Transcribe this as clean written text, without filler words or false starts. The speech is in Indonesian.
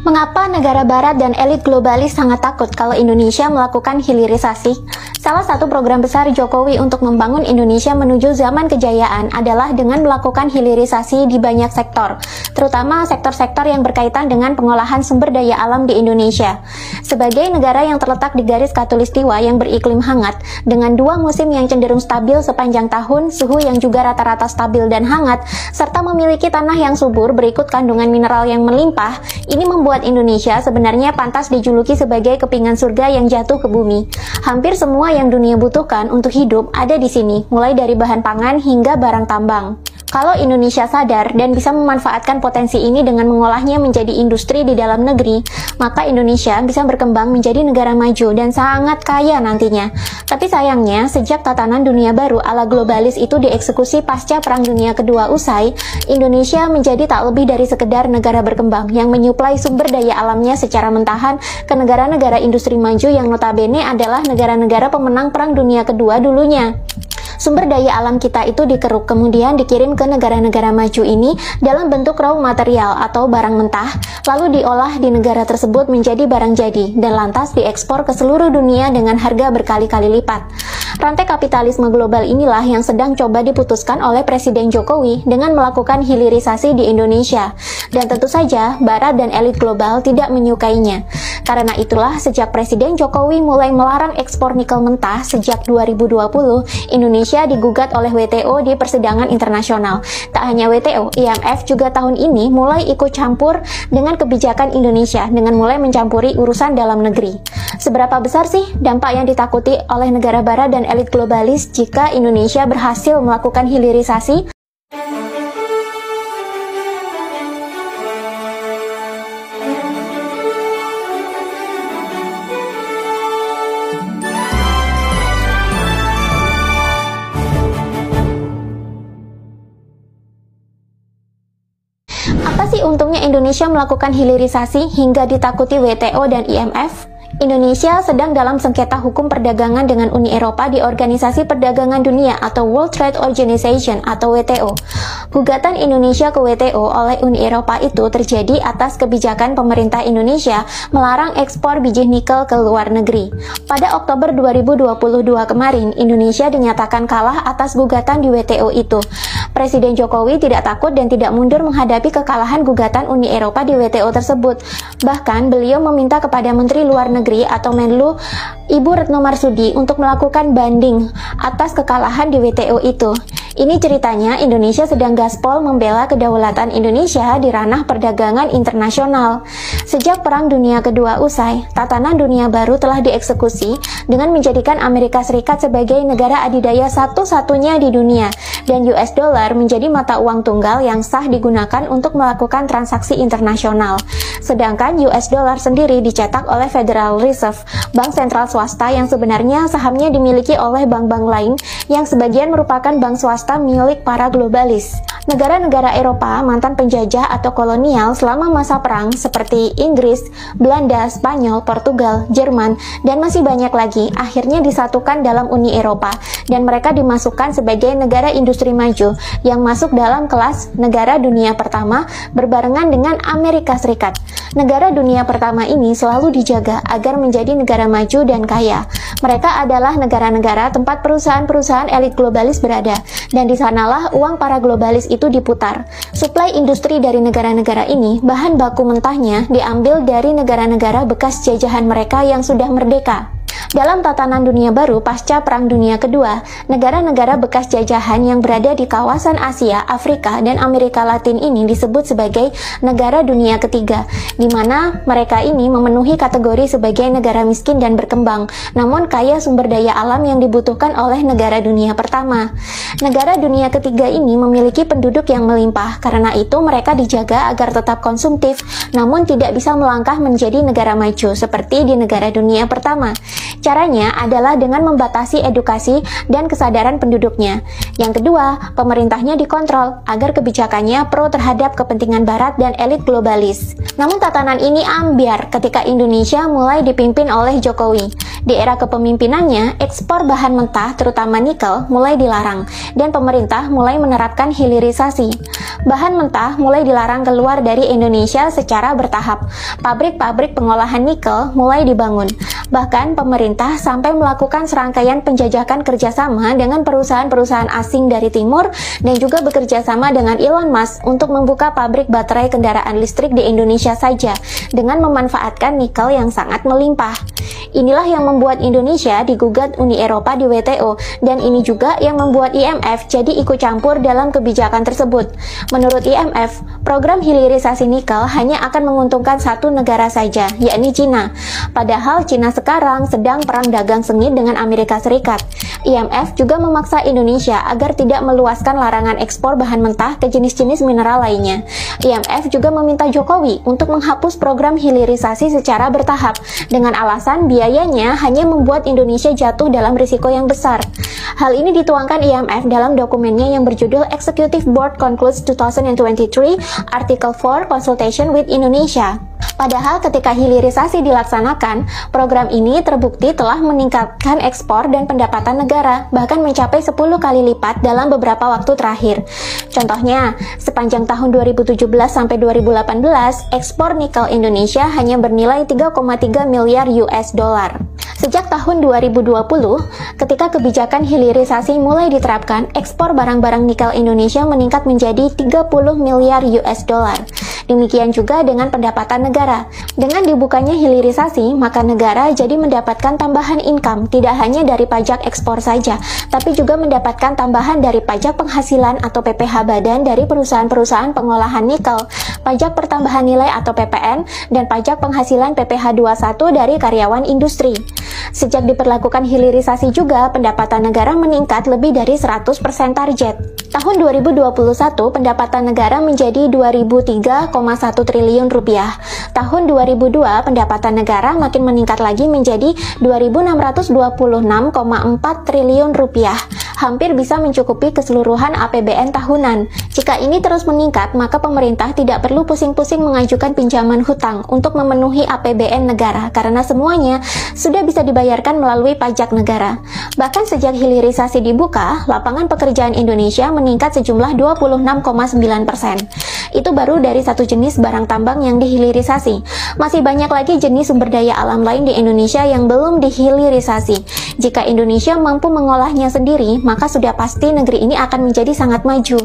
Mengapa negara barat dan elit globalis sangat takut kalau Indonesia melakukan hilirisasi? Salah satu program besar Jokowi untuk membangun Indonesia menuju zaman kejayaan adalah dengan melakukan hilirisasi di banyak sektor, terutama sektor-sektor yang berkaitan dengan pengolahan sumber daya alam di Indonesia. Sebagai negara yang terletak di garis khatulistiwa yang beriklim hangat, dengan dua musim yang cenderung stabil sepanjang tahun, suhu yang juga rata-rata stabil dan hangat, serta memiliki tanah yang subur berikut kandungan mineral yang melimpah, ini membuat Indonesia sebenarnya pantas dijuluki sebagai kepingan surga yang jatuh ke bumi. Hampir semua yang dunia butuhkan untuk hidup ada di sini, mulai dari bahan pangan hingga barang tambang. Kalau Indonesia sadar dan bisa memanfaatkan potensi ini dengan mengolahnya menjadi industri di dalam negeri, maka Indonesia bisa berkembang menjadi negara maju dan sangat kaya nantinya. Tapi sayangnya, sejak tatanan dunia baru ala globalis itu dieksekusi pasca Perang Dunia Kedua usai, Indonesia menjadi tak lebih dari sekedar negara berkembang yang menyuplai sumber daya alamnya secara mentahan ke negara-negara industri maju yang notabene adalah negara-negara pemenang Perang Dunia Kedua dulunya. Sumber daya alam kita itu dikeruk kemudian dikirim ke negara-negara maju ini dalam bentuk raw material atau barang mentah, lalu diolah di negara tersebut menjadi barang jadi dan lantas diekspor ke seluruh dunia dengan harga berkali-kali lipat. Rantai kapitalisme global inilah yang sedang coba diputuskan oleh Presiden Jokowi dengan melakukan hilirisasi di Indonesia. Dan tentu saja, Barat dan elit global tidak menyukainya. Karena itulah, sejak Presiden Jokowi mulai melarang ekspor nikel mentah sejak 2020, Indonesia digugat oleh WTO di persidangan internasional. Tak hanya WTO, IMF juga tahun ini mulai ikut campur dengan kebijakan Indonesia dengan mulai mencampuri urusan dalam negeri. Seberapa besar sih dampak yang ditakuti oleh negara Barat dan elit globalis jika Indonesia berhasil melakukan hilirisasi? Apa sih untungnya Indonesia melakukan hilirisasi hingga ditakuti WTO dan IMF? Indonesia sedang dalam sengketa hukum perdagangan dengan Uni Eropa di Organisasi Perdagangan Dunia atau World Trade Organization atau WTO. Gugatan Indonesia ke WTO oleh Uni Eropa itu terjadi atas kebijakan pemerintah Indonesia melarang ekspor biji nikel ke luar negeri. Pada Oktober 2022 kemarin, Indonesia dinyatakan kalah atas gugatan di WTO itu. Presiden Jokowi tidak takut dan tidak mundur menghadapi kekalahan gugatan Uni Eropa di WTO tersebut. Bahkan beliau meminta kepada Menteri Luar Negeri atau Menlu Ibu Retno Marsudi untuk melakukan banding atas kekalahan di WTO itu. Ini ceritanya Indonesia sedang gaspol membela kedaulatan Indonesia di ranah perdagangan internasional. Sejak Perang Dunia Kedua usai, tatanan dunia baru telah dieksekusi dengan menjadikan Amerika Serikat sebagai negara adidaya satu-satunya di dunia dan US dollar menjadi mata uang tunggal yang sah digunakan untuk melakukan transaksi internasional. Sedangkan US dollar sendiri dicetak oleh Federal Reserve, bank sentral swasta yang sebenarnya sahamnya dimiliki oleh bank-bank lain yang sebagian merupakan bank swasta milik para globalis. Negara-negara Eropa mantan penjajah atau kolonial selama masa perang seperti Inggris, Belanda, Spanyol, Portugal, Jerman, dan masih banyak lagi akhirnya disatukan dalam Uni Eropa dan mereka dimasukkan sebagai negara industri maju yang masuk dalam kelas negara dunia pertama berbarengan dengan Amerika Serikat. Negara dunia pertama ini selalu dijaga agar menjadi negara maju dan kaya. Mereka adalah negara-negara tempat perusahaan-perusahaan elit globalis berada dan di sanalah uang para globalis itu diputar. Suplai industri dari negara-negara ini, bahan baku mentahnya diambil dari negara-negara bekas jajahan mereka yang sudah merdeka. Dalam tatanan dunia baru pasca Perang Dunia Kedua, negara-negara bekas jajahan yang berada di kawasan Asia, Afrika, dan Amerika Latin ini disebut sebagai negara dunia ketiga, di mana mereka ini memenuhi kategori sebagai negara miskin dan berkembang, namun kaya sumber daya alam yang dibutuhkan oleh negara dunia pertama. Negara dunia ketiga ini memiliki penduduk yang melimpah, karena itu mereka dijaga agar tetap konsumtif, namun tidak bisa melangkah menjadi negara maju seperti di negara dunia pertama. Caranya adalah dengan membatasi edukasi dan kesadaran penduduknya. Yang kedua, pemerintahnya dikontrol agar kebijakannya pro terhadap kepentingan Barat dan elit globalis. Namun tatanan ini ambiar ketika Indonesia mulai dipimpin oleh Jokowi. Di era kepemimpinannya, ekspor bahan mentah terutama nikel mulai dilarang dan pemerintah mulai menerapkan hilirisasi. Bahan mentah mulai dilarang keluar dari Indonesia secara bertahap. Pabrik-pabrik pengolahan nikel mulai dibangun. Bahkan pemerintah sampai melakukan serangkaian penjajakan kerjasama dengan perusahaan-perusahaan asing dari timur dan juga bekerja sama dengan Elon Musk untuk membuka pabrik baterai kendaraan listrik di Indonesia saja dengan memanfaatkan nikel yang sangat melimpah. Inilah yang membuat Indonesia digugat Uni Eropa di WTO dan ini juga yang membuat IMF jadi ikut campur dalam kebijakan tersebut. Menurut IMF, program hilirisasi nikel hanya akan menguntungkan satu negara saja, yakni Cina. Padahal Cina sekarang sedang perang dagang sengit dengan Amerika Serikat. IMF juga memaksa Indonesia agar tidak meluaskan larangan ekspor bahan mentah ke jenis-jenis mineral lainnya. IMF juga meminta Jokowi untuk menghapus program hilirisasi secara bertahap dengan alasan biayanya hanya membuat Indonesia jatuh dalam risiko yang besar. Hal ini dituangkan IMF dalam dokumennya yang berjudul Executive Board Concludes 2023 Article 4 Consultation with Indonesia. Padahal ketika hilirisasi dilaksanakan, program ini terbukti telah meningkatkan ekspor dan pendapatan negara, bahkan mencapai 10 kali lipat dalam beberapa waktu terakhir. Contohnya, sepanjang tahun 2017 sampai 2018, ekspor nikel Indonesia hanya bernilai 3,3 miliar US dollar. Sejak tahun 2020, ketika kebijakan hilirisasi mulai diterapkan, ekspor barang-barang nikel Indonesia meningkat menjadi 30 miliar US dollar. Demikian juga dengan pendapatan negara. Dengan dibukanya hilirisasi, maka negara jadi mendapatkan tambahan income, tidak hanya dari pajak ekspor saja, tapi juga mendapatkan tambahan dari pajak penghasilan atau PPh badan dari perusahaan-perusahaan pengolahan nikel, pajak pertambahan nilai atau PPN, dan pajak penghasilan PPh 21 dari karyawan industri. Sejak diperlakukan hilirisasi juga, pendapatan negara meningkat lebih dari 100% target. Tahun 2021, pendapatan negara menjadi 2003,1 triliun rupiah. Tahun 2002, pendapatan negara makin meningkat lagi menjadi 2.626,4 triliun rupiah. Hampir bisa mencukupi keseluruhan APBN tahunan. Jika ini terus meningkat, maka pemerintah tidak perlu pusing-pusing mengajukan pinjaman hutang untuk memenuhi APBN negara, karena semuanya sudah bisa dibayarkan melalui pajak negara. Bahkan sejak hilirisasi dibuka, lapangan pekerjaan Indonesia meningkat sejumlah 26,9%. Itu baru dari satu jenis barang tambang yang dihilirisasi. Masih banyak lagi jenis sumber daya alam lain di Indonesia yang belum dihilirisasi. Jika Indonesia mampu mengolahnya sendiri, maka sudah pasti negeri ini akan menjadi sangat maju.